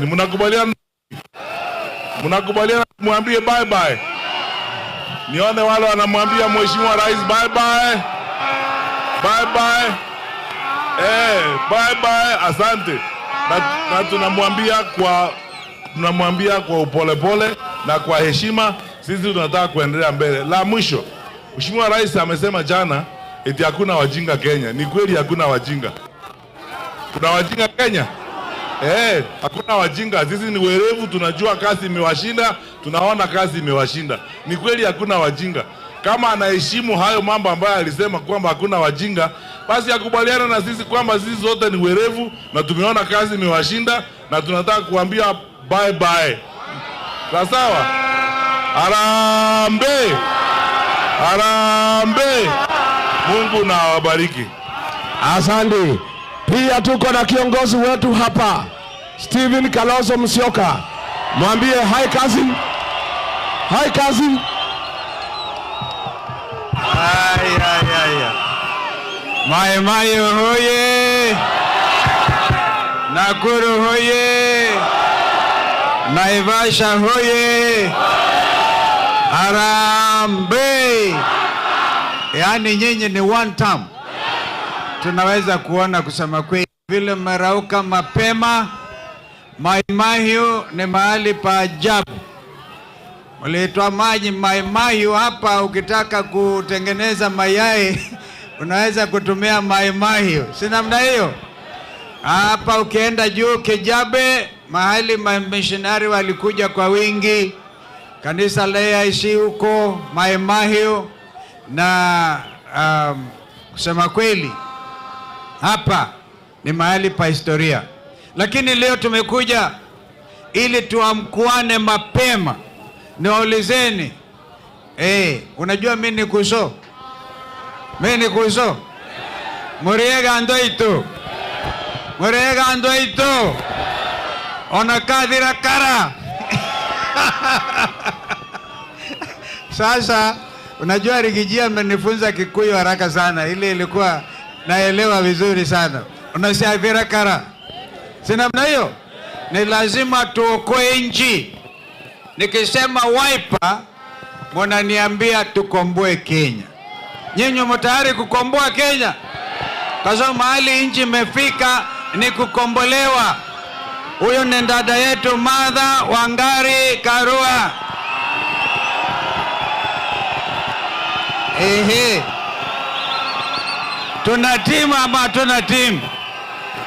rasmi. Mnakubaliana? Mnakubaliana kumwambie bye bye? Nione wale wanamwambia Mheshimiwa Rais bye bye. Bye bye. Bye bye. Asante. Na tunamwambia kwa upole na kwa heshima. Sisi tunataka kuendelea mbele. La mwisho, Mheshimiwa Rais amesema jana eti hakuna wajinga Kenya. Ni kweli hakuna wajinga? Kuna wajinga Kenya? Hakuna wajinga. Sisi ni werevu, tunajua kazi imewashinda, tunaona kazi imewashinda. Ni kweli hakuna wajinga. Kama anaheshimu hayo mambo ambayo alisema kwamba hakuna wajinga, basi akubaliana na sisi kwamba sisi zote ni werevu na tumeona kazi imewashinda na tunataka kuambia bye bye. Sawa? Harambee! Harambee! Mungu na awabariki. Asante. Pia tuko na kiongozi wetu hapa, Stephen Kalonzo Musyoka. Mwambie hi cousin. Hi cousin. Mai Mai hoye. Nakuru hoye. Naivasha hoye. Harambee! Yaani nyinyi ni one term. Tunaweza kuona kusema kweli vile mmerauka mapema. Mai Mahiu ni mahali pa ajabu. Mlitoa maji Mai Mahiu hapa, ukitaka kutengeneza mayai unaweza kutumia Mai Mahiu. Si namna hiyo? Hapa ukienda juu Kijabe, mahali missionary walikuja kwa wingi, kanisa la AIC huko Mai Mahiu, na kusema kweli hapa ni mahali pa historia. Lakini leo tumekuja ili tuamkuane mapema. Niwaulizeni, unajua mimi ni Kuso? Mimi ni Kuso? Muriega Ndoito. Muriega Ndoito. Onakadira kara. Sasa unajua Rigijia amenifunza Kikuyu haraka sana. Ile ilikuwa naelewa vizuri sana. Unasiadhira kara. Si namna hiyo? Ni lazima tuokoe nchi. Nikisema Wiper, mnaniambia tukomboe Kenya. Nyinyi mko tayari kukomboa Kenya? Kwa sababu mahali nchi imefika ni kukombolewa. Huyo ni dada yetu Martha Wangari Karua. Tuna timu ama hatuna timu?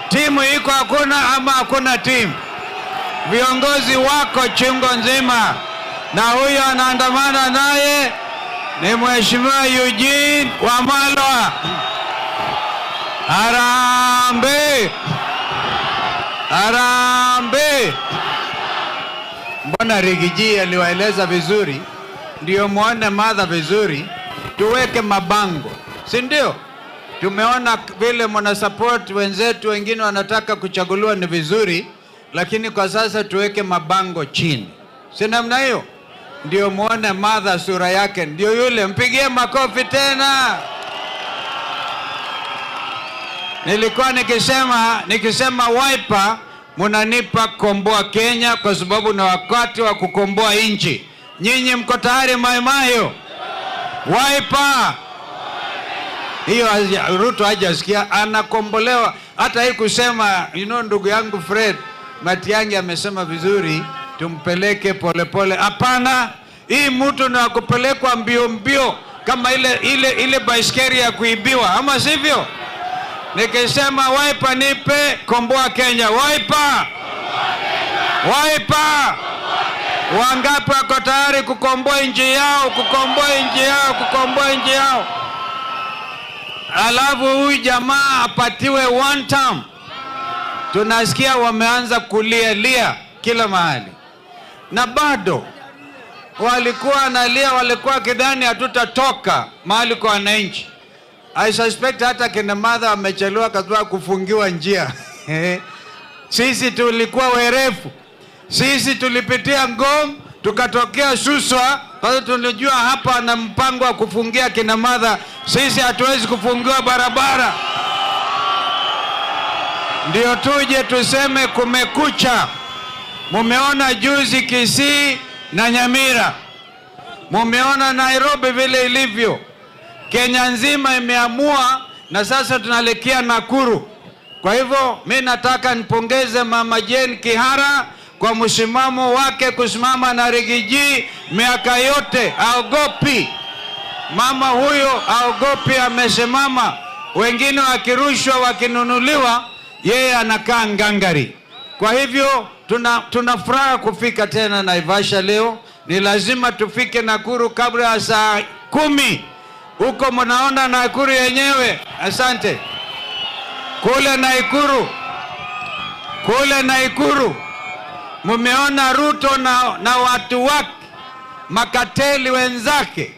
Timu iko hakuna ama hakuna timu? Viongozi wako chungo nzima, na huyo anaandamana naye ni Mheshimiwa Eugene Wamalwa. Harambee! Harambee! Mbona Rigiji aliwaeleza vizuri, ndio muone Martha vizuri, tuweke mabango, si ndio? Tumeona vile mna support wenzetu, wengine wanataka kuchaguliwa, ni vizuri, lakini kwa sasa tuweke mabango chini. Si namna hiyo? Ndio muone Martha sura yake, ndio yule. Mpigie makofi tena. Nilikuwa nikisema Wiper, mnanipa komboa Kenya kwa sababu na wakati wa kukomboa nchi. Nyinyi mko tayari Mai Mahiu? Wiper. Hiyo Ruto hajasikia anakombolewa. Hata hii kusema, ndugu yangu Fred Matiang'i amesema vizuri, tumpeleke polepole. Hapana, hii mtu na kupelekwa mbio mbio kama ile baiskeli ya kuibiwa, ama sivyo? Nikisema Wiper nipe komboa Kenya. Wiper! Wiper! Wangapi wako tayari kukomboa nchi yao, kukomboa nchi yao, kukomboa nchi yao? Alafu huyu jamaa apatiwe one term. Tunasikia wameanza kulia kila mahali. Na bado walikuwa analia, walikuwa kidhani hatutatoka mahali kwa wananchi. I suspect hata kina Martha amechelewa kwa kufungiwa njia. Sisi tulikuwa werefu. Sisi tulipitia Ngong, tukatokea Suswa, kwa sababu tunajua hapa na mpango wa kufungia kina Martha. Sisi hatuwezi kufungiwa barabara. Ndio tuje tuseme kumekucha. Mumeona juzi Kisii na Nyamira. Mumeona Nairobi vile ilivyo. Kenya nzima imeamua na sasa tunaelekea Nakuru. Kwa hivyo mimi nataka nipongeze Mama Jane Kihara kwa msimamo wake kusimama na Rigiji miaka yote. Haogopi. Mama huyo haogopi, amesimama. Wengine wakirushwa, wakinunuliwa, yeye anakaa ngangari. Kwa hivyo tunafuraha kufika tena Naivasha leo. Ni lazima tufike Nakuru kabla ya saa 10. Huko mnaona Nakuru yenyewe. Asante. Kule Nakuru mumeona Ruto na watu wake, makateli wenzake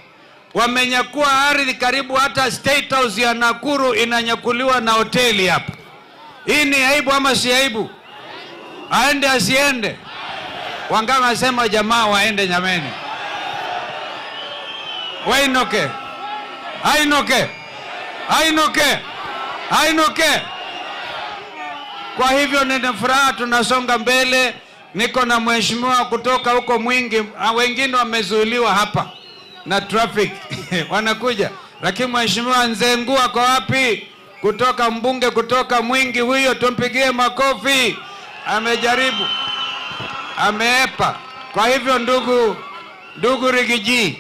wamenyakua ardhi karibu hata State House ya Nakuru inanyakuliwa na hoteli hapa. Hii ni aibu ama si aibu? Aende asiende? Wangama nasema jamaa waende nyameni. Wainoke. Ainoke. Kwa hivyo nina furaha, tunasonga mbele. Niko na mheshimiwa kutoka huko Mwingi, wengine wamezuiliwa hapa na traffic wanakuja, lakini mheshimiwa Nzengu ako wapi? Kutoka mbunge kutoka Mwingi, huyo tumpigie makofi. Amejaribu, ameepa. Kwa hivyo ndugu Rigiji,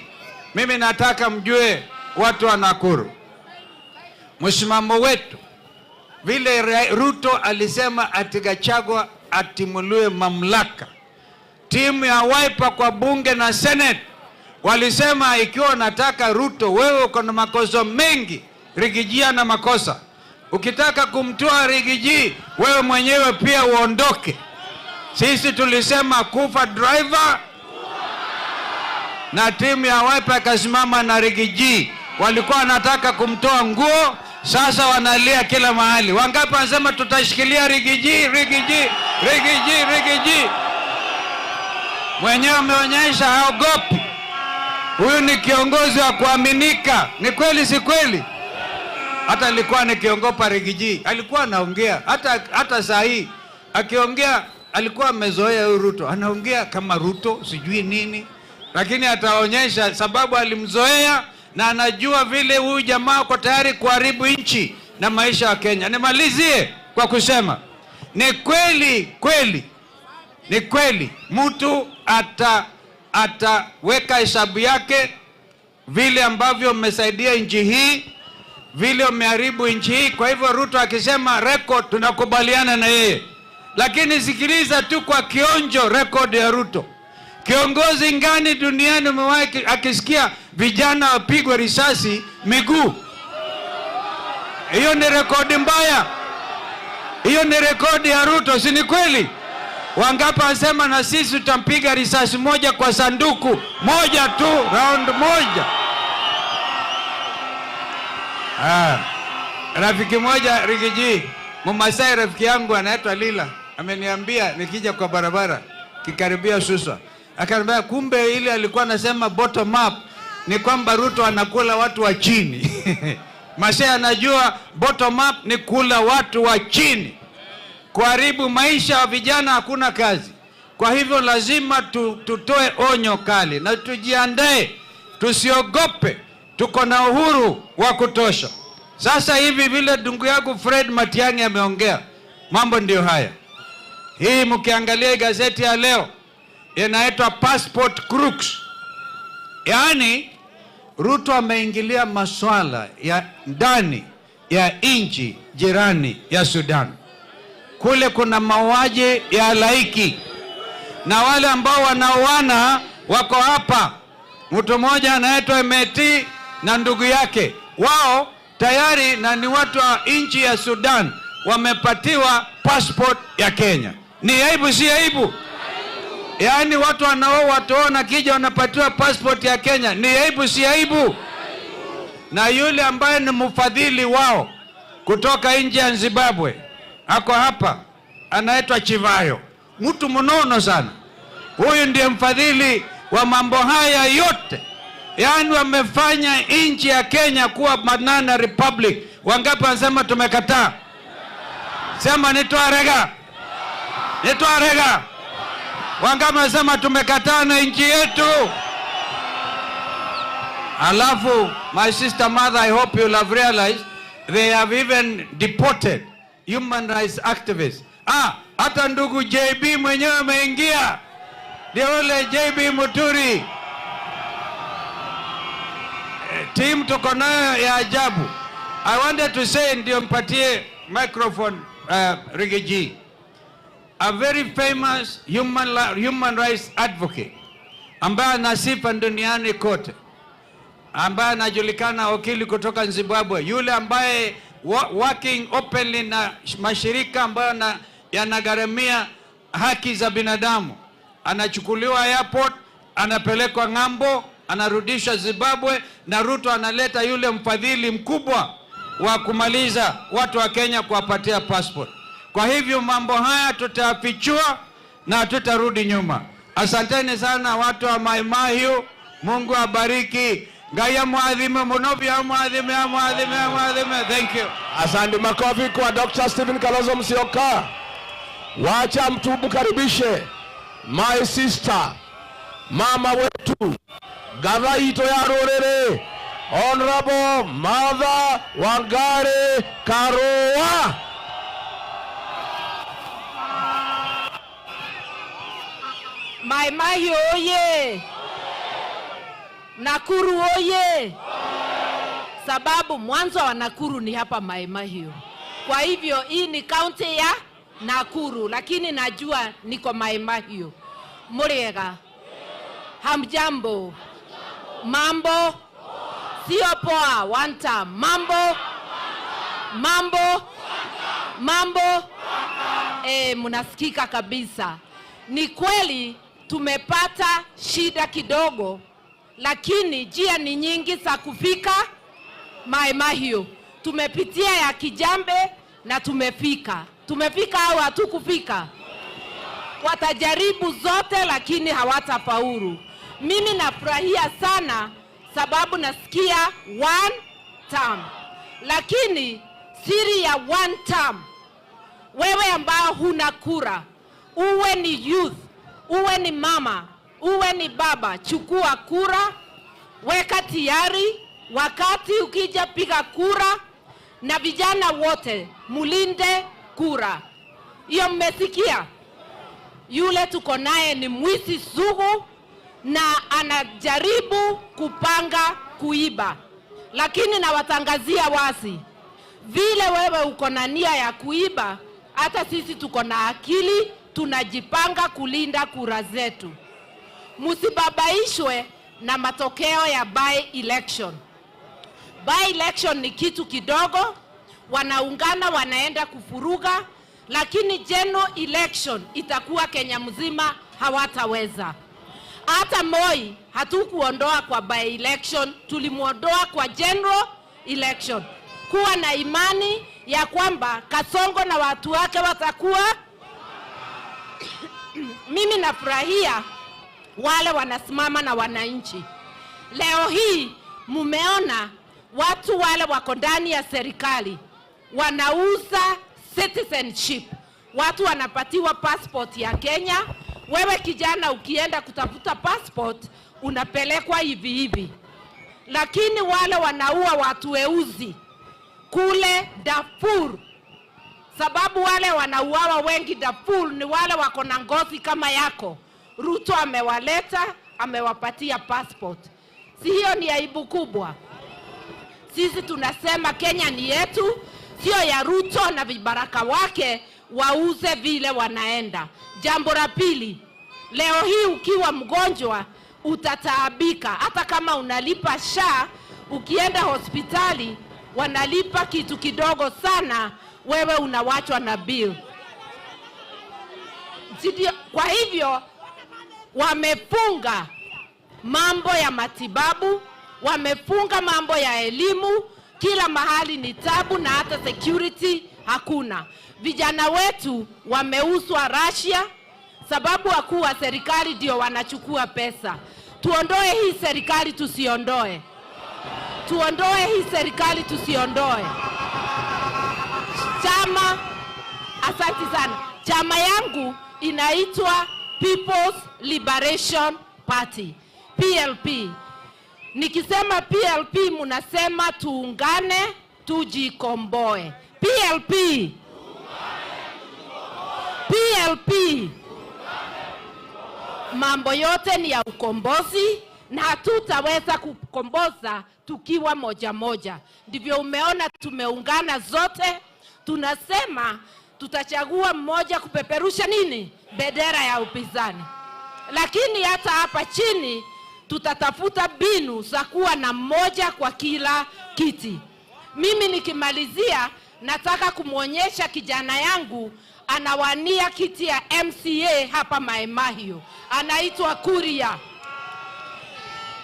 mimi nataka mjue watu wa Nakuru, msimamo wetu vile Ruto alisema atigachagwa atimuliwe mamlaka. Timu ya Wiper kwa bunge na Senate walisema ikiwa nataka Ruto, wewe uko na makosa mengi, Rigiji ana makosa. Ukitaka kumtoa Rigiji, wewe mwenyewe pia uondoke. Sisi tulisema kufa driver, na timu ya Wiper akasimama na Rigiji. Walikuwa wanataka kumtoa nguo, sasa wanalia kila mahali. Wangapi wanasema tutashikilia Rigiji? Mwenyewe ameonyesha haogopi. Huyu ni kiongozi wa kuaminika. Ni kweli si kweli? Hata alikuwa nikiongopa Rigiji, alikuwa anaongea hata saa hii akiongea alikuwa amezoea huyu Ruto. Anaongea kama Ruto sijui nini, lakini ataonyesha sababu alimzoea na anajua vile huyu jamaa kwa tayari kuharibu nchi na maisha ya Kenya. Nimalizie kwa kusema ni kweli mtu ataweka hesabu yake vile ambavyo mmesaidia nchi hii, vile umeharibu nchi hii. Kwa hivyo Ruto akisema record, tunakubaliana na yeye, lakini sikiliza tu kwa kionjo record ya Ruto. Kiongozi ngani duniani umewahi akisikia vijana wapigwe risasi miguu? Hiyo ni rekodi mbaya. Hiyo ni rekodi ya Ruto, si ni kweli? Wangapi wasema na sisi tutampiga risasi moja kwa sanduku moja tu, round moja? Rafiki moja Rigiji, Mmasai rafiki yangu anaitwa Lila, ameniambia nikija kwa barabara kikaribia Suswa, akaniambia kumbe ile alikuwa anasema bottom up ni kwamba Ruto anakula watu wa chini. Masai anajua bottom up ni kula watu wa chini, kuharibu maisha ya vijana, hakuna kazi. Kwa hivyo lazima tutoe onyo kali na tujiandae, tusiogope, tuko na uhuru wa kutosha. Sasa hivi vile ndugu yangu Fred Matiang'i ameongea, mambo ndio haya. Hii mkiangalia gazeti ya leo inaitwa Passport Crooks. Yaani Ruto ameingilia masuala ya ndani ya nchi jirani ya Sudan. Kule kuna mauaji ya halaiki na wale ambao wanaoana wako hapa. Mtu mmoja anaitwa Meti na ndugu yake, wao tayari na ni watu wa nchi ya Sudan, wamepatiwa passport ya Kenya. Ni aibu si aibu? Yaani watu wanaoona kija wanapatiwa passport ya Kenya. Ni aibu si aibu? Na yule ambaye ni mfadhili wao kutoka nje ya Zimbabwe ako hapa, anaitwa Chivayo, mtu mnono sana. Huyu ndiye mfadhili wa mambo haya yote. Yaani wamefanya nchi ya Kenya kuwa banana republic. Wangapi wanasema tumekataa? Sema nitoa rega. Wangapi wanasema tumekataa na nchi yetu? Alafu, my sister mother, I hope you'll have realized they have even deported human rights activists. Hata ndugu JB mwenyewe ameingia. Ndio yule JB Muturi. Team tuko nayo ya ajabu. I wanted to say, ndio mpatie microphone Rigiji. A very famous human rights advocate ambaye ana sifa duniani kote, ambaye anajulikana wakili kutoka Zimbabwe, yule ambaye working openly na mashirika ambayo yanagharamia haki za binadamu, anachukuliwa airport, anapelekwa ng'ambo, anarudishwa Zimbabwe, na Ruto analeta yule mfadhili mkubwa wa kumaliza watu wa Kenya kuwapatia passport. Kwa hivyo mambo haya tutafichua na tutarudi nyuma. Asanteni sana watu wa Mai Mahiu. Mungu abariki. Ngaya muadhime monobia muadhime. Thank you. Asante, makofi kwa Dr. Stephen Kalonzo Musyoka. Wacha mtu karibishe my sister, mama wetu, Gavaito ya Rorere, Honorable Martha Wangari Karua. Mai Mahiu oye! Nakuru oye! Sababu mwanzo wa Nakuru ni hapa Mai Mahiu. Kwa hivyo hii ni county ya Nakuru, lakini najua niko Mai Mahiu. Muriega. Hamjambo. Mambo. Sio poa. One time. Mambo. Munasikika kabisa. Ni kweli tumepata shida kidogo, lakini njia ni nyingi za kufika Mai Mahiu. Tumepitia ya Kijambe na tumefika. Tumefika au hatukufika? Watajaribu zote lakini hawatafaulu. Mimi nafurahia sana sababu nasikia one term. Lakini siri ya one term, wewe ambao huna kura, uwe ni youth, uwe ni mama, uwe ni baba, chukua kura, weka tayari. Wakati ukija piga kura, na vijana wote mulinde kura. Hiyo mmesikia? Yule tuko naye ni mwizi sugu na anajaribu kupanga kuiba. Lakini nawatangazia wazi, vile wewe uko na nia ya kuiba, hata sisi tuko na akili, tunajipanga kulinda kura zetu. Musibabaishwe na matokeo ya by election. By election ni kitu kidogo, wanaungana wanaenda kufuruga, lakini general election itakuwa Kenya mzima, hawataweza. Hata Moi hatukuondoa kwa by election, tulimuondoa kwa general election. Kuwa na imani ya kwamba Kasongo na watu wake watakuwa. Mimi nafurahia wale wanasimama na wananchi. Leo hii mumeona watu wale wako ndani ya serikali wanauza citizenship. Watu wanapatiwa passport ya Kenya. Wewe kijana ukienda kutafuta passport unapelekwa hivi hivi. Lakini wale wanaua watu weusi kule Darfur, sababu wale wanauawa wengi Darfur ni wale wako na ngozi kama yako. Ruto amewaleta, amewapatia passport. Si hiyo ni aibu kubwa? Sisi tunasema Kenya ni yetu, sio ya Ruto na vibaraka wake wauze vile wanaenda. Jambo la pili, leo hii ukiwa mgonjwa utataabika. Hata kama unalipa SHA, ukienda hospitali wanalipa kitu kidogo sana, wewe unawachwa na bill. Kwa hivyo wamefunga mambo ya matibabu, wamefunga mambo ya elimu, kila mahali ni tabu na hata security hakuna. Vijana wetu wameuzwa Russia sababu wakuu wa serikali ndio wanachukua pesa. Tuondoe hii serikali, tusiondoe. Tuondoe hii serikali, tusiondoe. Chama, asante sana. Chama yangu inaitwa People's Liberation Party, PLP. Nikisema PLP munasema tuungane tujikomboe. PLP. PLP. Mambo yote ni ya ukombozi na hatutaweza kukomboza tukiwa moja moja. Ndivyo umeona tumeungana zote, tunasema tutachagua mmoja kupeperusha nini? Bendera ya upinzani. Lakini hata hapa chini tutatafuta mbinu za kuwa na mmoja kwa kila kiti. Mimi nikimalizia nataka kumuonyesha kijana yangu anawania kiti ya MCA hapa Mai Mahiu. Anaitwa Kuria.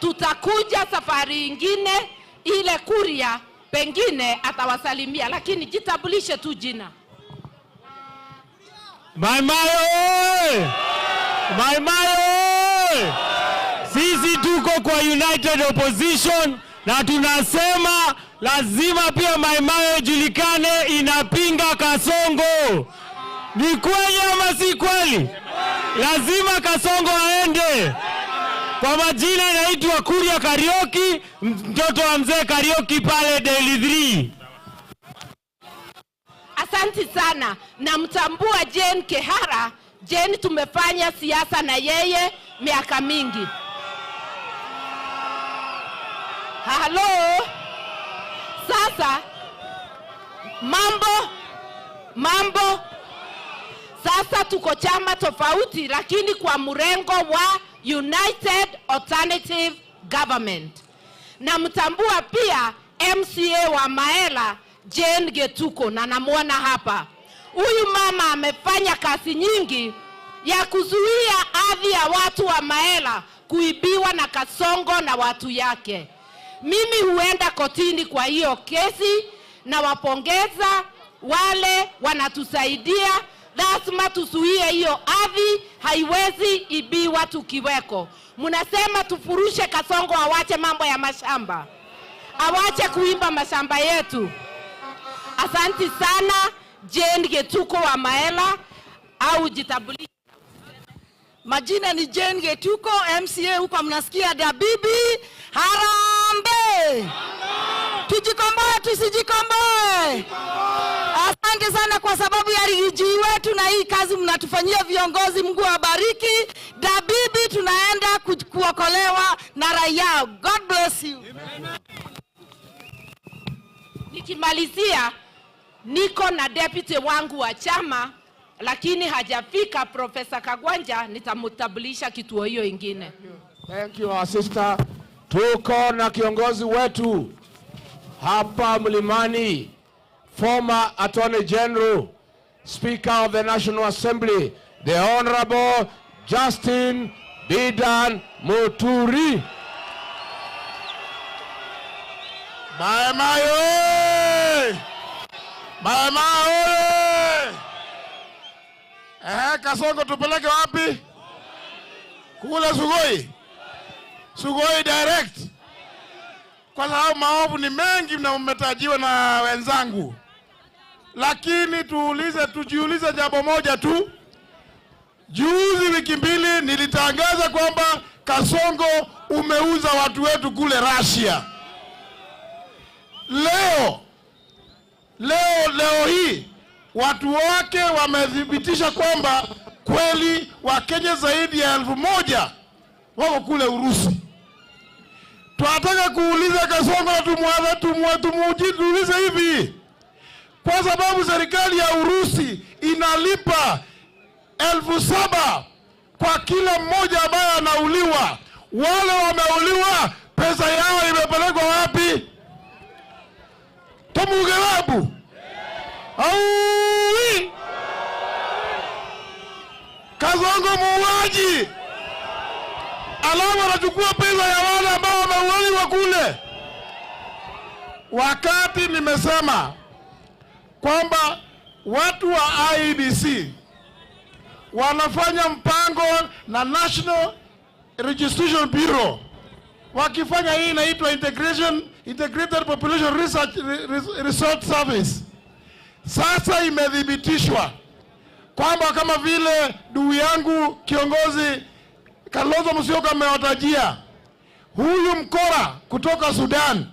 Tutakuja safari ingine ile Kuria pengine atawasalimia, lakini jitambulishe tu jina. Mai Mahiu! Mai Mahiu! Sisi tuko kwa United Opposition na tunasema lazima pia Mai Mahiu julikane inapinga Kasongo. Ni kweli ama si kweli? Lazima Kasongo aende. Kwa majina naitwa Kuria Kariuki, mtoto wa mzee Kariuki pale Daily 3. Asante sana. Namtambua Jane Kehara. Jane tumefanya siasa na yeye miaka mingi. Halo. Sasa mambo sasa tuko chama tofauti lakini kwa mrengo wa United Alternative Government. Na mtambua pia MCA wa Maela Jane Getuko na namuona hapa. Huyu mama amefanya kazi nyingi ya kuzuia ardhi ya watu wa Maela kuibiwa na Kasongo na watu yake. Mimi huenda kotini kwa hiyo kesi na wapongeza wale wanatusaidia. Lazima tuzuie hiyo ardhi, haiwezi ibiwa tukiweko. Munasema tufurushe Kasongo awache mambo ya mashamba. Awache kuiba mashamba yetu. Asante sana Jane Getuko wa Maela au jitambulishe. Majina ni Jane Getuko, MCA huko mnasikia Dabibi. Harambe! Tujikomboe tusijikomboe. Asante sana kwa sababu ya riji wetu na hii kazi mnatufanyia viongozi, Mungu awabariki. Dabibi tunaenda kuokolewa na raia. God bless you. Nikimalizia niko na deputy wangu wa chama lakini hajafika, Profesa Kagwanja, nitamtambulisha kituo hiyo ingine. Thank you our sister. Tuko na kiongozi wetu hapa Mlimani, former Attorney General, Speaker of the National Assembly, the Honorable Justin Bidan Muturi. Mai Mahiu! Mai Mahiu! Kasongo tupeleke wapi? Kule Sugoi. Sugoi direct. Kwa sababu maovu ni mengi na mmetajiwa na wenzangu. Lakini tujiulize jambo moja tu. Juzi wiki mbili nilitangaza kwamba Kasongo umeuza watu wetu kule Russia. Leo hii watu wake wamethibitisha kwamba kweli Wakenya zaidi ya 1000 wako kule Urusi. Tunataka kuuliza Kasongo tumuulize hivi. Kwa sababu serikali ya Urusi inalipa 7,000 kwa kila mmoja ambaye anauliwa. Wale wameuliwa pesa yao imepelekwa wapi? Tomugelabu. Aui! Kasongo muuaji. Alafu anachukua pesa ya wale ambao wameuliwa kule. Wakati nimesema kwamba watu wa IEBC wanafanya mpango na National Registration Bureau, wakifanya hii inaitwa Integrated Population Research Service. Sasa imedhibitishwa kwamba kama vile ndugu yangu kiongozi Kalonzo Musyoka amewatajia, huyu mkora kutoka Sudan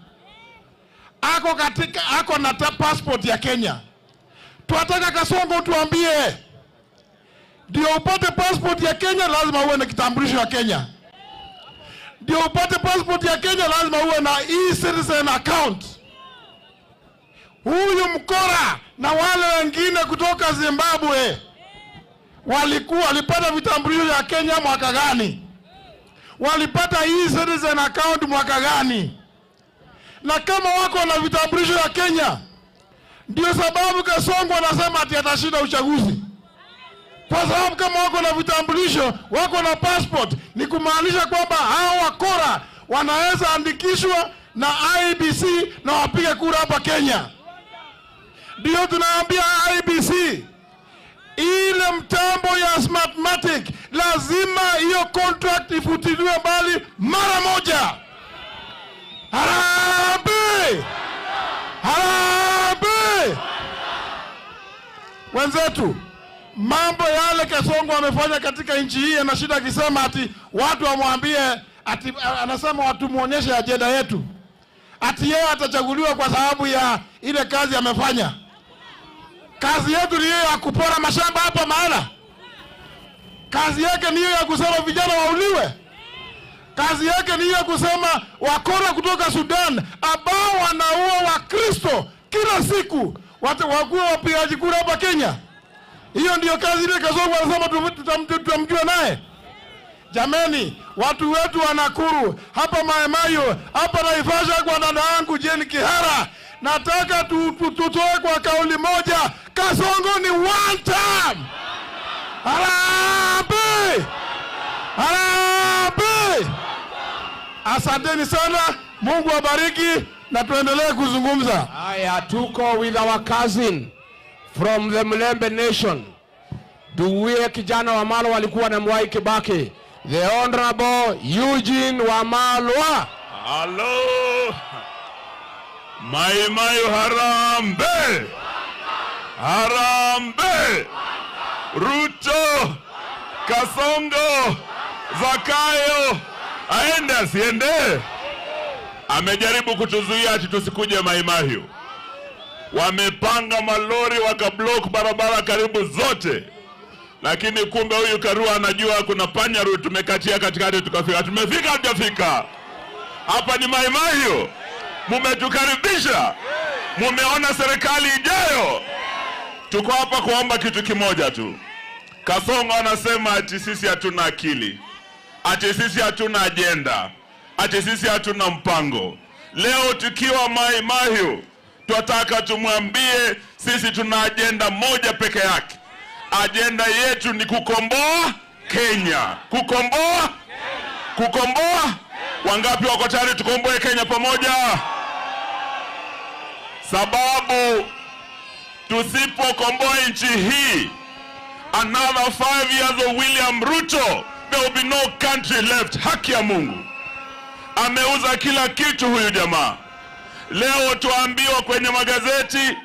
ako na passport ya Kenya. Tunataka Kasongo tuambie, ndio upate passport ya Kenya lazima uwe na kitambulisho ya Kenya. Ndio upate passport ya Kenya lazima uwe na e-citizen account. Huyu mkora na wale wengine kutoka Zimbabwe walipata vitambulisho ya Kenya mwaka gani? Walipata e-citizen account mwaka gani? Na kama wako na vitambulisho ya Kenya, ndio sababu Kasongo anasema ati atashinda uchaguzi. Kwa sababu kama wako na vitambulisho, wako na passport, ni kumaanisha kwamba hao wakora wanaweza andikishwa na IEBC na wapige kura hapa Kenya. Ndio tunaambia IEBC, ile mtambo ya Smartmatic lazima hiyo contract ifutiliwe mbali mara moja. Harambee! Harambee! Wenzetu, mambo yale Kasongo amefanya katika nchi hii, ana shida akisema ati watu wamwambie, ati anasema watu muonyeshe ajenda yetu, ati yeye atachaguliwa kwa sababu ya ile kazi amefanya. Kazi yetu ni hiyo ya kupora mashamba hapa mahala? Kazi yake ni hiyo ya kusema vijana wauliwe? Kazi yake ni hiyo ya kusema wakora kutoka Sudan ambao wanaua Wakristo kila siku wakuwa wapigaji kura hapa Kenya? Hiyo ndiyo kazi ile Kasongo anasema tutamjua naye? Jameni, watu wetu wa Nakuru, hapa Mai-Mahiu, hapa Naivasha kwa dada yangu Jane Kihara, nataka tutoe kwa kauli moja, Kasongo ni one time. Harambee! Harambee! Asanteni sana, Mungu awabariki na tuendelee kuzungumza. Haya, tuko with our cousin from the Mlembe Nation. Duwie kijana Wamalwa walikuwa na Mwai Kibaki. The Honorable Eugene Wamalwa. Hello. Mai-Mahiu harambee! Harambee! Ruto, Kasongo, Zakayo, aende asiende? Amejaribu kutuzuia ati tusikuje Mai-Mahiu. Wamepanga malori wakablock barabara karibu zote. Lakini kumbe huyu Karua anajua kuna panya route, tumekatia katikati tukafika. Tumefika hujafika. Hapa ni Mai-Mahiu. Mumetukaribisha. Mumeona serikali ijayo. Tuko hapa kuomba kitu kimoja tu. Kasongo anasema ati sisi hatuna akili, ati sisi hatuna agenda, ati sisi hatuna mpango. Leo tukiwa Mai-Mahiu, tunataka tumwambie sisi tuna agenda moja peke yake. Agenda yetu ni kukomboa Kenya. Kukomboa? Kukomboa? Wangapi wako tayari tukomboe Kenya pamoja? Sababu tusipokomboa nchi hii, another 5 years of William Ruto, there will be no country left. Haki ya Mungu. Ameuza kila kitu huyu jamaa. Leo tuambiwa kwenye magazeti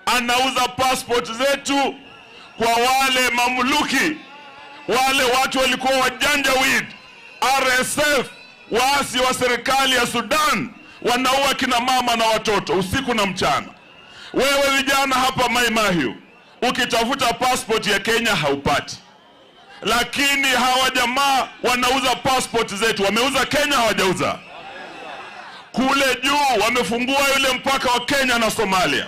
anauza passport zetu kwa wale mamluki, wale watu walikuwa wajanjaweed, RSF, waasi wa serikali ya Sudan, wanaua kina mama na watoto usiku na mchana. Wewe vijana hapa Mai-Mahiu, ukitafuta passport ya Kenya haupati. Lakini hawa jamaa wanauza passport zetu. Wameuza Kenya, hawajauza? Kule juu wamefungua yule mpaka wa Kenya na Somalia.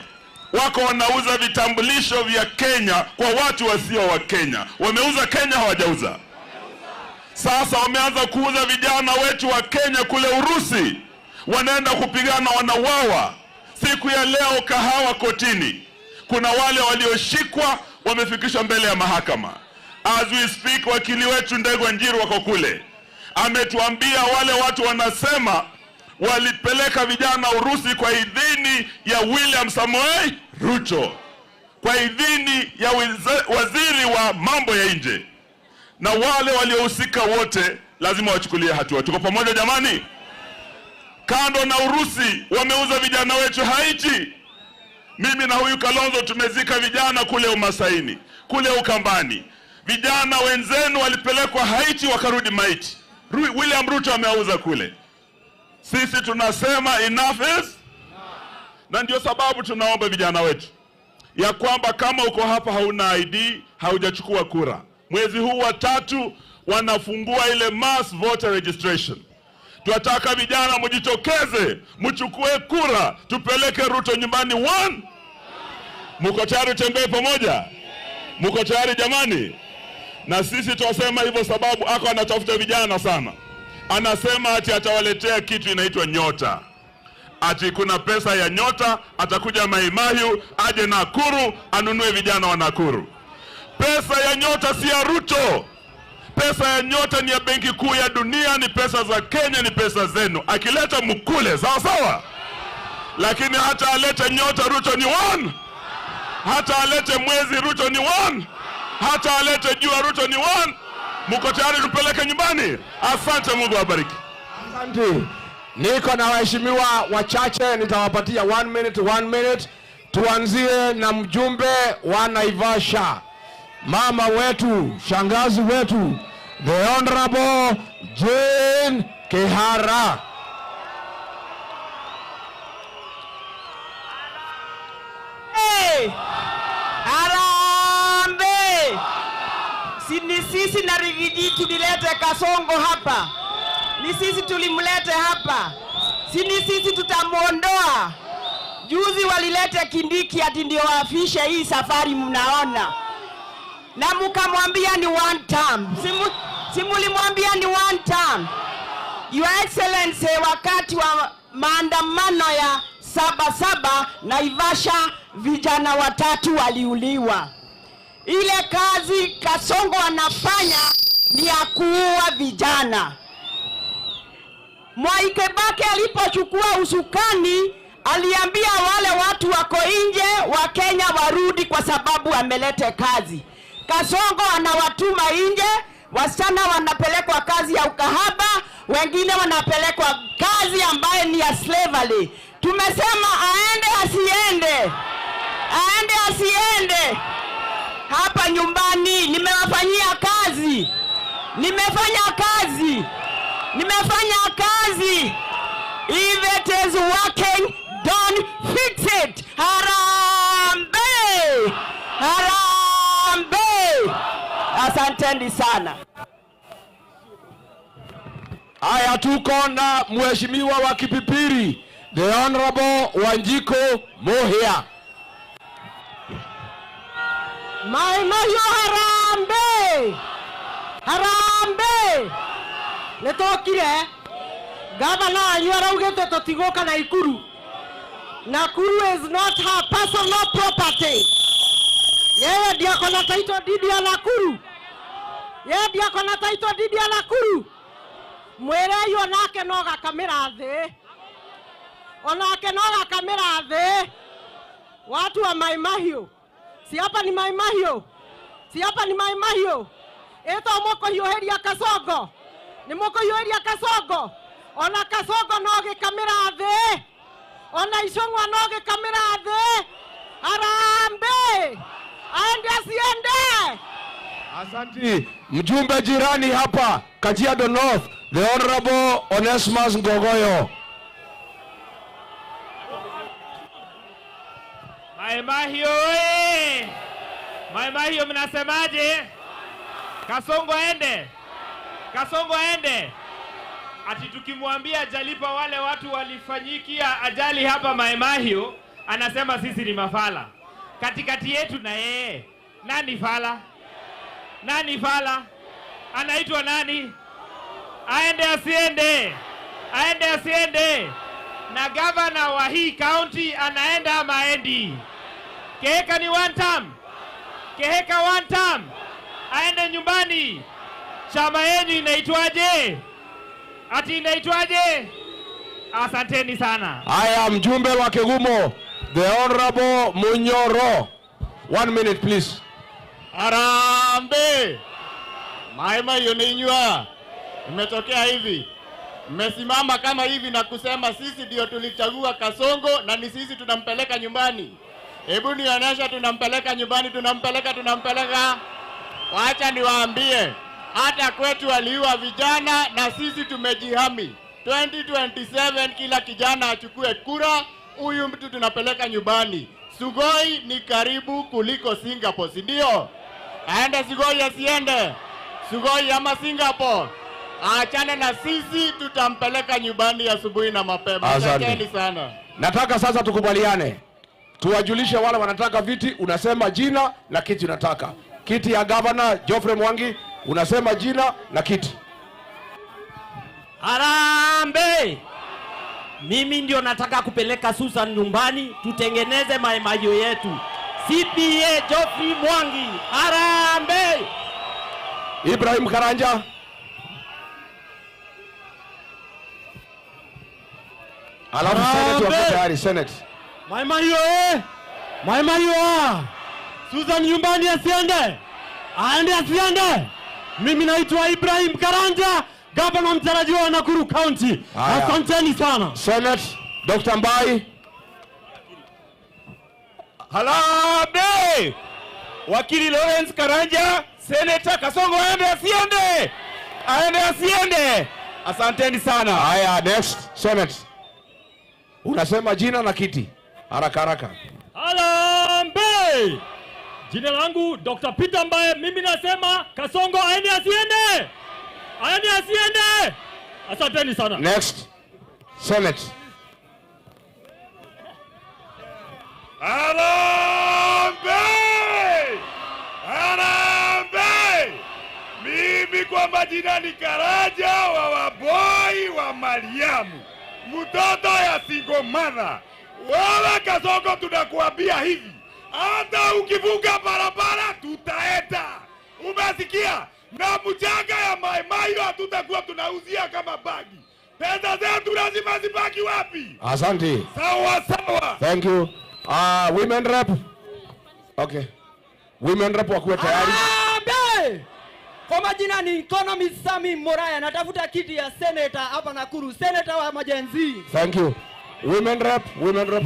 Wako wanauza vitambulisho vya Kenya kwa watu wasio wa Kenya. Wameuza Kenya, hawajauza? Sasa wameanza kuuza vijana wetu wa Kenya kule Urusi. Wanaenda kupigana, wanauawa. Siku ya leo Kahawa kotini, kuna wale walioshikwa wamefikishwa mbele ya mahakama. As we speak, wakili wetu Ndegwa Njiru wako kule. Ametuambia wale watu wanasema walipeleka vijana Urusi kwa idhini ya William Samoei Ruto, kwa idhini ya waziri wa mambo ya nje, na wale waliohusika wote lazima wachukulie hatua. Tuko pamoja jamani? Kando na Urusi, wameuza vijana wetu Haiti. Mimi na huyu Kalonzo tumezika vijana kule Umasaini, kule Ukambani. Vijana wenzenu walipelekwa Haiti wakarudi maiti. William Ruto ameuza kule. Sisi tunasema enough is, na ndio sababu tunaomba vijana wetu ya kwamba kama uko hapa hauna ID, haujachukua kura, mwezi huu wa 3 wanafungua ile mass voter registration. Tunataka vijana mjitokeze, mchukue kura, tupeleke Ruto nyumbani 1. Mko tayari tembee pamoja? Mko tayari jamani? Na sisi tuwasema hivyo sababu ako anatafuta vijana sana. Anasema ati atawaletea kitu inaitwa nyota. Ati kuna pesa ya nyota, atakuja Mai Mahiu, aje Nakuru, anunue vijana wa Nakuru. Pesa ya nyota si ya Ruto. Pesa ya nyota ni ya Benki Kuu ya Dunia, ni pesa za Kenya, ni pesa zenu. Akileta mkule, sawa sawa. Lakini hata alete nyota Ruto ni 1. Hata alete mwezi Ruto ni 1. Hata alete jua Ruto ni 1. Mko tayari tupeleke nyumbani? Asante, Mungu awabariki. Asante. Niko na waheshimiwa wachache, nitawapatia 1 minute. Tuanzie na mjumbe wa Naivasha, mama wetu, shangazi wetu, the Honorable Jane Kihara. Hey! Harambee! Ni sisi na Rigiji tulilete Kasongo hapa. Ni sisi tulimlete hapa. Ni sisi tutamuondoa. Juzi walilete Kindiki ati ndio waafishe hii safari mnaona. Na mkamwambia ni 1 term. Simulimwambia ni 1 term. Your Excellency, wakati wa maandamano ya 77 Naivasha vijana 3 waliuliwa. Ile kazi Kasongo anafanya ni ya kuua vijana. Mwai Kibaki alipochukua usukani aliambia wale watu wako nje wa Kenya warudi kwa sababu amelete kazi. Kasongo anawatuma nje, wasichana wanapelekwa kazi ya ukahaba, wengine wanapelekwa kazi ambaye ni ya slavery. Tumesema aende asiende? Aende asiende? Hapa nyumbani nimewafanyia kazi. Nimefanya kazi. If it is working, don't fix it. Harambee! Harambee! Asanteni sana. Haya, tuko na mheshimiwa wa Kipipiri, the Honorable Wanjiko Mohia. Mai Mahiu harambee! Harambee! Letokire Gavana wanyu araugete tutigoka Nakuru. Nakuru is not her personal property. Yeye ndiye akona title deed ya Nakuru. Mwere yo nake no gakamera thi. Onake no gakamera thi. Watu wa Mai Mahiu. Si hapa ni Mai Mahiu. Eto moko yoheria Kasongo. Ni moko yoheria Kasongo. Ona Kasongo no gikamera thi. Ona Icung'wa no gikamera thi. Harambee! Aende asiende? Asante. Mjumbe jirani hapa, Kajiado North, the Honorable Onesmus Ngogoyo. Mai Mahiu, Mai Mahiu, mnasemaje? Kasongo aende. Ati tukimwambia jalipa wale watu walifanyikia ajali hapa Mai Mahiu, anasema sisi ni mafala. Katikati yetu na yeye, nani fala? Anaitwa nani? Aende asiende? Na governor wa hii county anaenda ama aendi? Keheka ni 1 term. Keheka 1 term. Aende nyumbani. Chama yenu inaitwaje? Ati inaitwaje? Asanteni sana. Haya, mjumbe wa Kegumo, the Honorable Munyoro. 1 minute please. Harambee! Mai Mahiu ninywa. Imetokea hivi. Mmesimama kama hivi na kusema sisi ndio tulichagua Kasongo na ni sisi tunampeleka nyumbani. Hebu nionyesha tunampeleka nyumbani, tunampeleka. Wacha niwaambie, hata kwetu waliua vijana na sisi tumejihami. 2027 kila kijana achukue kura, huyu mtu tunapeleka nyumbani. Sugoi ni karibu kuliko Singapore, si ndio? Aende Sugoi asiende? Sugoi ama Singapore? Aachane na sisi, tutampeleka nyumbani asubuhi na mapema. Asanteni sana. Nataka sasa tukubaliane. Tuwajulishe wale wanataka viti, unasema jina na kiti unataka. Kiti ya Governor Geoffrey Mwangi, unasema jina na kiti. Harambee! Mimi ndio nataka kupeleka Susan nyumbani, tutengeneze maimayo yetu. CPA Geoffrey Mwangi, harambee! Ibrahim Karanja. Alafu Senate wako tayari, Senate. Maimayo! Susan nyumbani asiende? Asiende? Mimi naitwa Ibrahim Karanja, Gavana mtarajiwa wa Nakuru County. Asanteni sana. Senate, Dr. Mbai. Harambee! Wakili Lawrence Karanja, Senator Kasongo asiende? Asiende? Asanteni sana. Haya, next, Senate. Unasema jina na kiti. Haraka. Harambee! Jina langu Dr. Peter Mbaye, mimi nasema Kasongo asiende? Asiende? Asanteni sana. Next, Senate. Harambee! Mimi kwa majina ni Karanja wa Waboi wa Mariamu, mtoto ya single mother. Wewe Kasongo, tunakuambia hivi, hata ukivuka barabara tutaenda. Umesikia? Na mchanga ya maimayo hatutakuwa tunauzia kama bagi. Pesa zetu lazima zibaki wapi? Asante. Sawa. Thank you. Women rep. Okay. Women rep wakuwe tayari. Kwa majina ni Economist Sami Moraya, natafuta kiti ya senator hapa Nakuru, senator wa majenzi. Thank you. Women rep.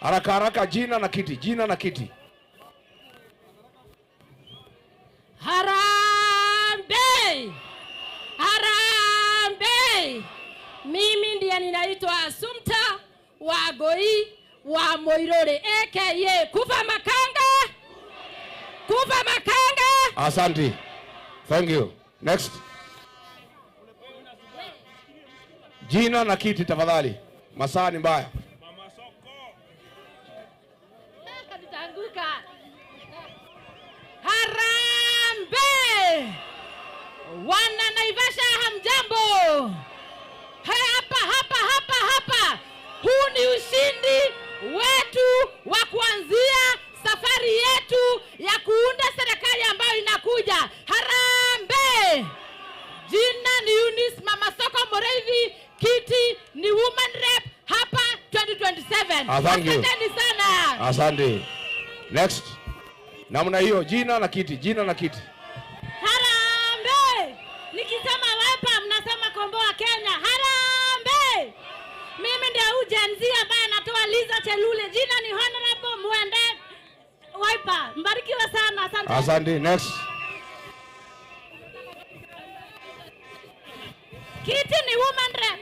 Haraka jina na kiti. Harambee! Mimi ndiye ninaitwa Assumpta Wagoi wa Moirore aka Kufa Makanga. Asante. Thank you. Next. Jina na kiti tafadhali. Masaa ni mbaya. Harambee! Wana Naivasha hamjambo. Hapa. Huu ni ushindi wetu wa kuanzia safari yetu ya kuunda serikali ambayo inakuja. Harambee! Jina ni Eunice Mama Soko Moreithi, kiti ni woman rep hapa 2027. Asanteni sana. Asante. Next. Namna hiyo, jina na kiti. Harambee! Nikisema Wiper mnasema komboa Kenya. Harambee! Mimi ndio ujenzi ambaye anatoa Liza Chelule. Jina ni Honorable Mwende Wiper. Mbarikiwa sana. Asante. Next. Kiti ni woman rep.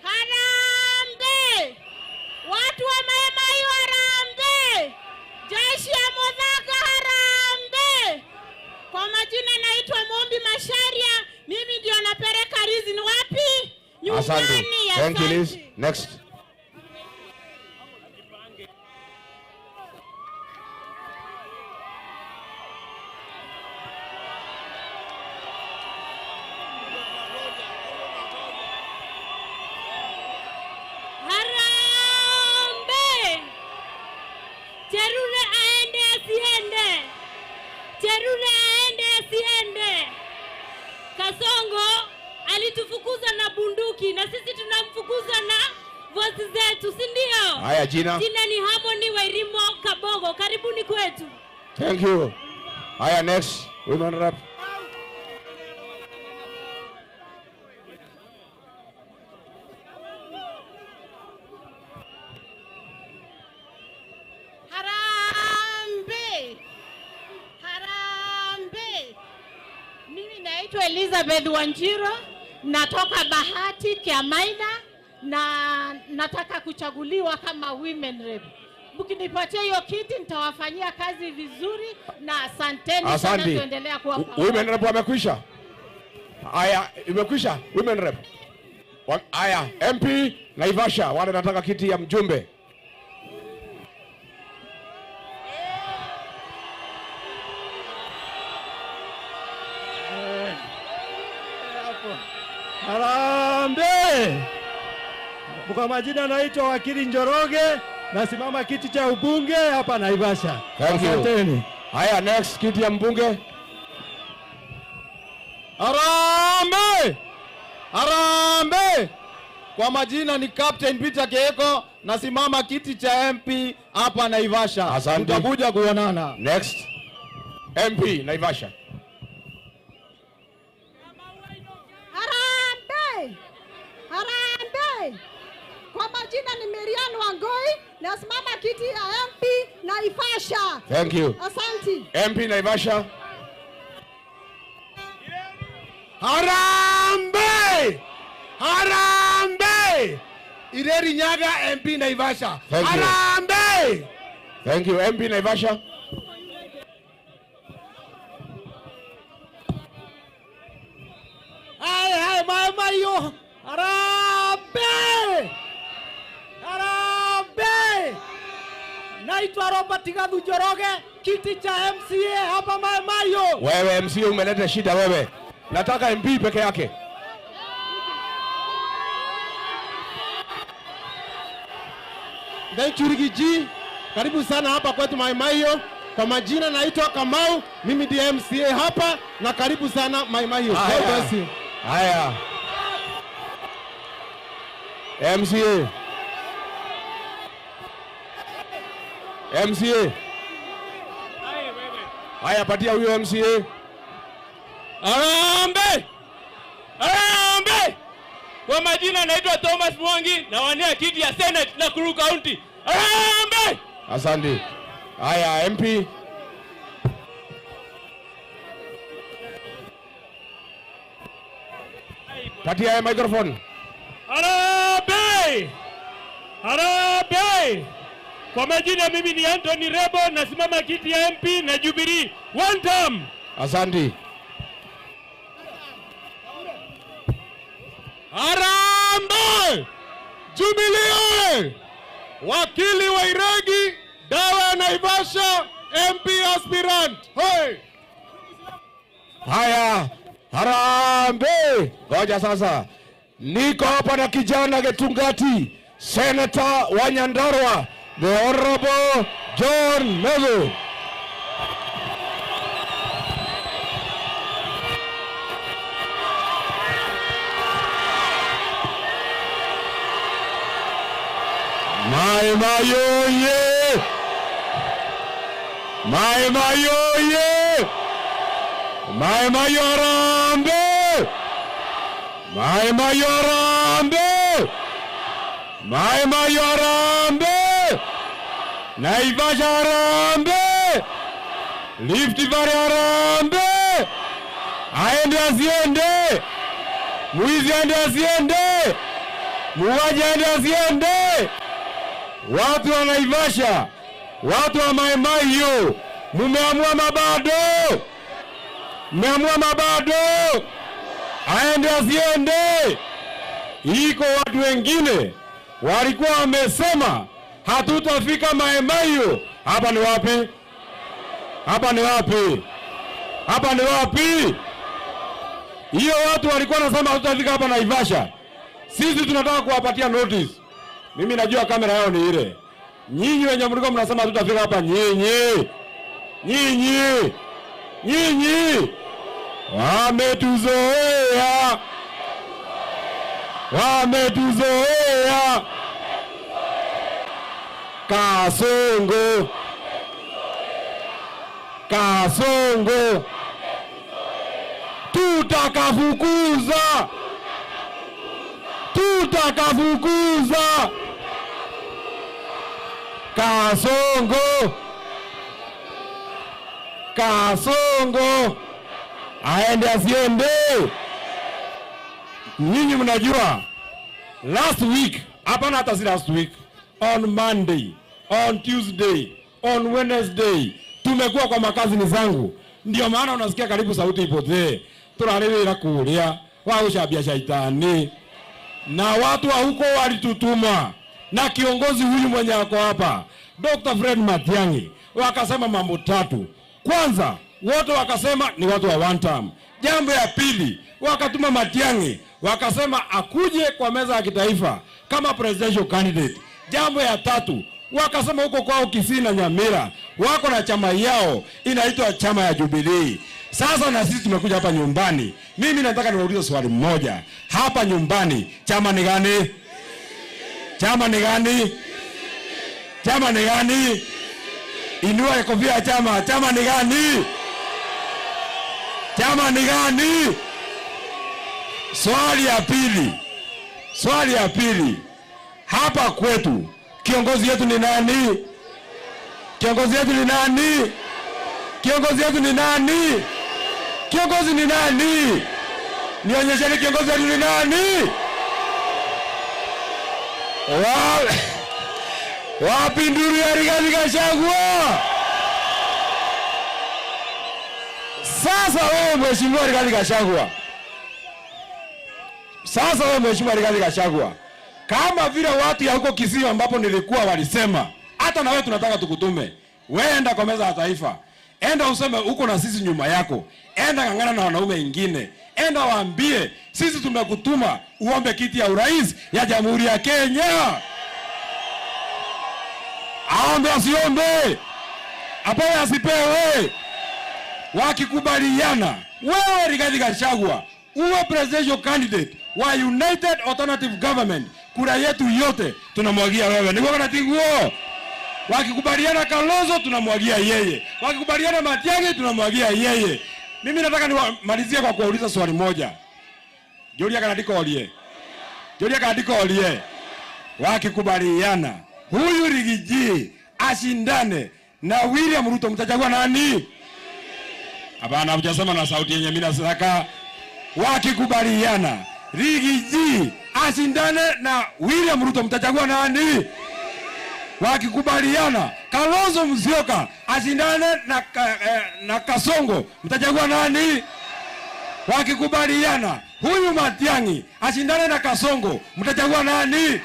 Harambee! Watu wa Maimayu harambee! Jeshi ya Mudhaga harambee! Kwa majina naitwa Mombi Masharia, mimi ndio napeleka Reason wapi? Nyumbani. Asante. Thank you, Liz. Next. Harambee! Cherure aende asiende. Kasongo alitufukuza na bunduki na sisi tunamfukuza na vozi zetu, si ndio? Haya, jina. Jina ni Harmony Wairimo Kabogo. Karibuni kwetu. Thank you. Haya, next. Women rep. Naitwa Elizabeth Wanjiro, natoka Bahati Kiamaina na nataka kuchaguliwa kama women rep. Mkinipatia hiyo kiti nitawafanyia kazi vizuri na asanteni sana, tuendelea kuwa pamoja. Women rep wamekwisha. Haya, imekwisha women rep. Haya, MP Naivasha wale nataka kiti ya mjumbe. Harambee! Kwa majina naitwa Wakili Njoroge, nasimama kiti cha ubunge hapa Naivasha. Asanteni. Haya, next kiti ya mbunge. Harambee! Harambee! Kwa majina ni Captain Peter Keeko, nasimama kiti cha MP hapa Naivasha. Asante. Tutakuja kuonana. Next. MP Naivasha. Harambee! Harambee! Kwa majina ni Marian Wangoi, nasimama kiti ya MP Naivasha. Thank you. Asante. MP Naivasha. Harambee! Harambee! Ireri Nyaga MP Naivasha. Thank you. Harambee! Thank you. MP Naivasha. Hai mama yo. Harambee! Harambee! Naitwa Robert Gathu Njoroge, kiti cha MCA hapa Mayo. Wewe MCA umeleta shida wewe. Nataka MP peke yake. Churigiji, karibu sana hapa kwetu Mayo. Kwa majina naitwa Kamau, mimi ndiye MCA hapa na karibu sana Mayo. Haya. MCA. MCA. Haya, patia huyo MCA. Harambee! Harambee! Kwa majina naitwa Thomas Mwangi, nawania kiti ya Senate Nakuru County. Harambee! Asante. Haya, MP. Patia microphone. Harambee! Harambee! Kwa majina mimi ni Anthony Rebo, nasimama kiti ya MP na Jubilee one term. Asante. Harambee! Jubilee! Wakili wa Iregi, Dawa Naivasha, MP aspirant. Hey! Haya, harambee! Ngoja sasa. Niko hapa na kijana Getungati, Senator wa Nyandarua, the Honorable John Meru. Mayo ye! Mayo ye! Mayo harambee! Mayo harambee! Mayo harambee! Naivasha harambee! Rift Valley harambee! Aende asiende! Mwizi aende asiende! Muuaji aende asiende! Watu wa Naivasha, watu wa Mayo, mumeamua mabado, mmeamua mabado, aende asiende. Iko watu wengine walikuwa wamesema hatutafika Mayo. Hapa ni wapi? Hapa ni wapi? Hapa ni wapi? Hiyo watu walikuwa nasema hatutafika hapa Naivasha. Sisi tunataka kuwapatia notice. Mimi najua kamera yao ni ile. Nyinyi wenye mlikuwa mnasema hatutafika hapa, nyinyi wametuzoea. Wametuzoea. Kasongo. Kasongo. Tutakafukuza. Tutakafukuza. Kasongo. Kasongo. Aende asiende? Nyinyi mnajua last week, hapana hata si last week, on Monday, on Tuesday, on Wednesday tumekuwa kwa makazini zangu. Ndio maana unasikia karibu sauti ipotee. Turarevera kulia wa ushabia shaitani. Na watu wa huko walitutuma na kiongozi huyu mwenye ako hapa Dr. Fred Matiang'i wakasema mambo tatu. Kwanza, wote wakasema ni watu wa one term. Jambo ya pili, wakatuma Matiang'i wakasema akuje kwa meza ya kitaifa kama presidential candidate. Jambo ya tatu, wakasema huko kwao Kisii na Nyamira wako na chama yao inaitwa chama ya Jubilee. Sasa na sisi tumekuja hapa nyumbani. Mimi nataka niwaulize swali moja. Hapa nyumbani chama ni gani? Chama ni gani? Chama ni gani? Inua kofia chama. Chama ni gani? Chama ni gani? Swali ya pili. Swali ya pili. Hapa kwetu kiongozi yetu ni nani? Kiongozi yetu ni nani? Kiongozi yetu ni nani? Kiongozi ni nani? Nionyesheni kiongozi yetu ni nani? Wapi nduru ya Rigathi Gachagua? Sasa wewe mheshimiwa Rigathi Gachagua. Sasa wewe mheshimiwa Rigathi Gachagua. Kama vile watu ya huko Kisii ambapo nilikuwa walisema, hata na wewe tunataka tukutume. Wewe enda kwa meza ya taifa. Enda useme uko na sisi nyuma yako. Enda ngangana na wanaume wengine. Enda waambie sisi tumekutuma uombe kiti ya urais ya Jamhuri ya Kenya. Aombe asiombe. Apewe asipewe. Wakikubaliana, wewe Rigathi Gachagua uwe presidential candidate wa United Alternative Government, kura yetu yote tunamwagia wewe. Niko kana tinguo. Wakikubaliana Kalonzo tunamwagia yeye. Wakikubaliana Matiang'i tunamwagia yeye. Mimi nataka nimalizie kwa kuuliza swali moja. Joria kanadiko olie. Joria kanadiko olie. Wakikubaliana huyu Rigiji ashindane na William Ruto, mtachagua nani? Hapana, hujasema na sauti yenye mimi nasaka. Wakikubaliana Rigiji ashindane na William Ruto, mtachagua nani? Wakikubaliana Kalonzo Musyoka ashindane na Kasongo, mtachagua nani? Wakikubaliana huyu Matiang'i ashindane na Kasongo, mtachagua nani?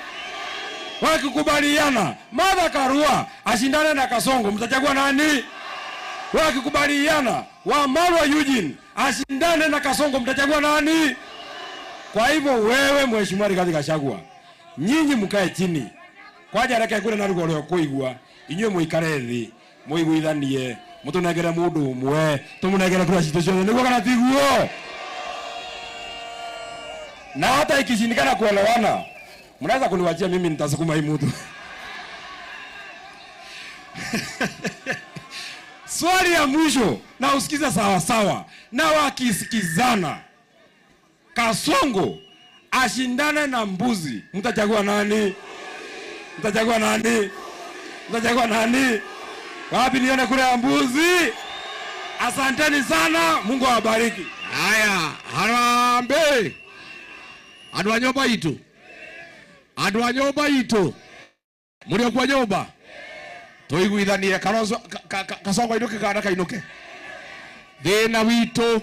Wakikubaliana Martha Karua ashindane na Kasongo, mtachagua nani? Wakikubaliana Wamalwa Eugene ashindane na Kasongo, mtachagua nani? Kwa hivyo wewe mheshimiwa Rigathi Gachagua, nyinyi mkae chini. Kwa jareke kule na rugo leo kuigwa, inywe muikare thi, muiguithanie, mutunegere mundu umwe, tumunegere kura cito ciothe niguo kana tiguo. Na hata ikishindikana kuelewana, mnaweza kuniwachia mimi nitasukuma hii mtu. Swali ya mwisho na usikize sawa sawa. Na wakisikizana Kasongo ashindane na mbuzi, mtachagua nani? Mtachagua nani? Mtachagua nani? Wapi nione kule ya mbuzi? Asanteni sana, Mungu awabariki. Haya, harambe. Andu a nyumba itu. Andu a nyumba itu. Muri kwa nyumba. Tuiguithanie Kalonzo Kasongo inuke kana kainuke. Thina witu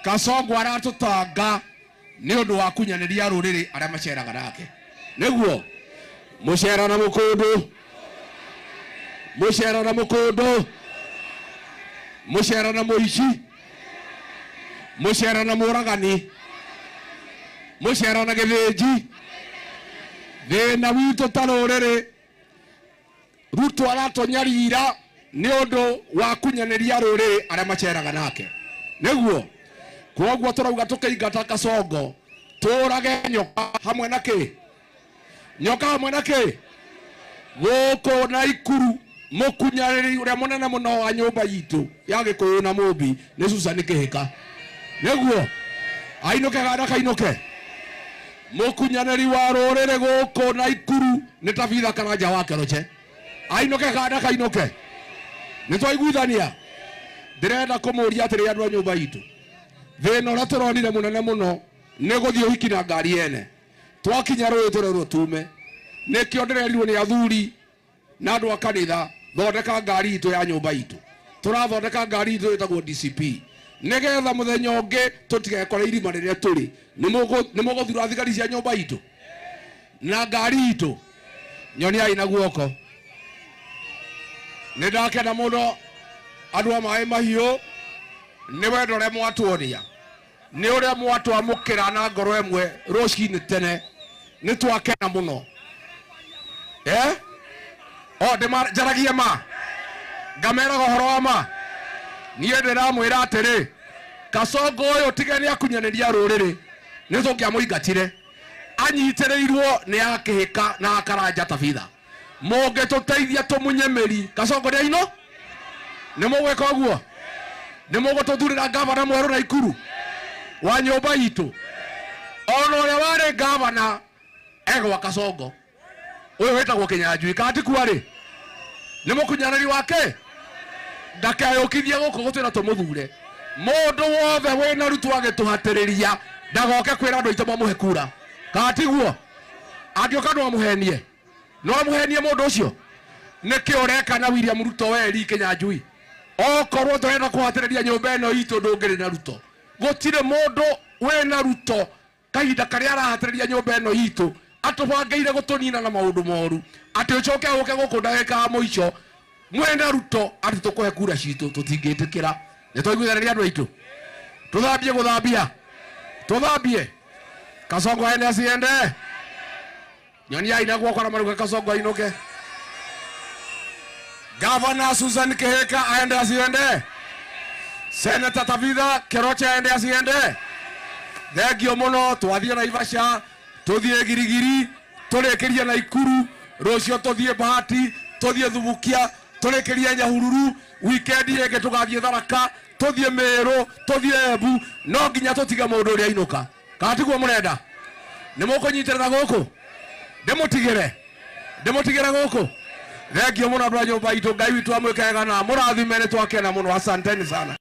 Kasongo aratutanga ni undu wa kunyaniria ruriri aria maceraga nake. Niguo mucera na mukundu. Mucera na mukundu. Mucera na muici. Mucera na muragani. Mucera na githiji. Thina witu ta ruriri Ruto aratonyarira ni undu wa kunyaniria ruriri aria maceraga nake. Niguo koguo turauga tukaingata Kasongo turage nyoka hamwe na ki? Nyoka hamwe na ki? Guko na Ikuru mukunyariri uria munene muno wa nyumba yitu ya Gikuyu na Mumbi ni Susan Kihika. Niguo ainuke kana kainuke? Mukunyariri wa ruriri guko na Ikuru ni Tabitha Karanja wa Keroche. Ainuke kana kainuke? Nitwaiguithania. ndirenda kumuria atiri andu a nyumba itu thina uria turonire munene muno ni guthii uhiki na ngari ene twakinya rũĩ tũrerwo tume nikio ndirerirwo ni athuri na andu a kanitha thondeka ngari itu ya nyumba itu turathondeka ngari itu itagwo DCP nigetha muthenya ungi tutigekore irima riria turi ni muguthura thigari cia nyumba itu na ngari itu nyoniai na guoko ni ndakena muno andu a maĩ mahiũ ni wendo ũrĩa mwatuonia ni ũrĩa mwatwamũkĩra na ngoro ĩmwe rũcinĩ tene ni twakena muno ndĩmanjaragie ma ngameraga ũhoro wa ma niĩ ndĩramwĩra atĩrĩ Kasongo ũyũ tige nĩ akunyanĩria rũrĩrĩ nĩ tũngĩamũingatire anyitĩrĩirwo nĩ akĩhĩka na akaranja tabitha mũngĩtũteithia tũmunye mĩri Kasongo nĩ aino nĩ mũgwĩka ũguo nĩ mũgũtũthurĩra ngavana mwerũ Naikuru wa nyũmba itũ ona ũrĩa warĩ ngavana egwa Kasongo ũyũ wĩtagwo Kĩnyanjui katikuwa rĩ nĩ mũkunyanĩri wake ndakayũkithie gũkũ gũtwĩra tũmũthure mũndũ wothe wĩna rutu agĩtũhatĩrĩria ndagoke kwĩra andũ aitũ mamũhe kura katiguo angĩũka no amũhenie mũndũ ũcio nĩkĩ ũreka na William Ruto weri Kĩnyanjui okorwo tũrenda kũhatĩrĩria nyũmba ĩno itũ ndũngĩrĩ na Ruto gũtirĩ mũndũ wĩna Ruto kahinda karĩa arahatĩrĩria nyũmba ĩno itũ atũbangĩire gũtũnina na maũndũ moru atĩ ũcoke ũke gũkũ ndagĩka ya mũico mwena Ruto atĩ tũkũhe kura citũ tũtingĩtĩkĩra nĩ twaiguithanĩria andũ aitũ tũthambie gũthambia tũthambie Kasongo aende asiende nyoniai na guoko na maruga Kasongo ainuke Governor Susan Kĩhĩka aende asiende Senator Tabitha Keroche aende asiende thengio muno twathie Naivasha tuthie Girigiri tũrĩkĩrie Naikuru rũcio tuthie Bahati tuthie Thubukia tũrĩkĩrie Nyahururu weekend ĩngĩ tũgathiĩ Tharaka tuthie Meru tuthie Embu no nginya tũtige mũndũ ũrĩa ainuka katiguo mũrenda nĩ mũkũnyitĩrĩra gũkũ ndĩmũtigĩre gũkũ thengio muno andũ a nyũmba itũ Ngai witũ amwĩkega na mũrathime nĩ twakena muno asanteni sana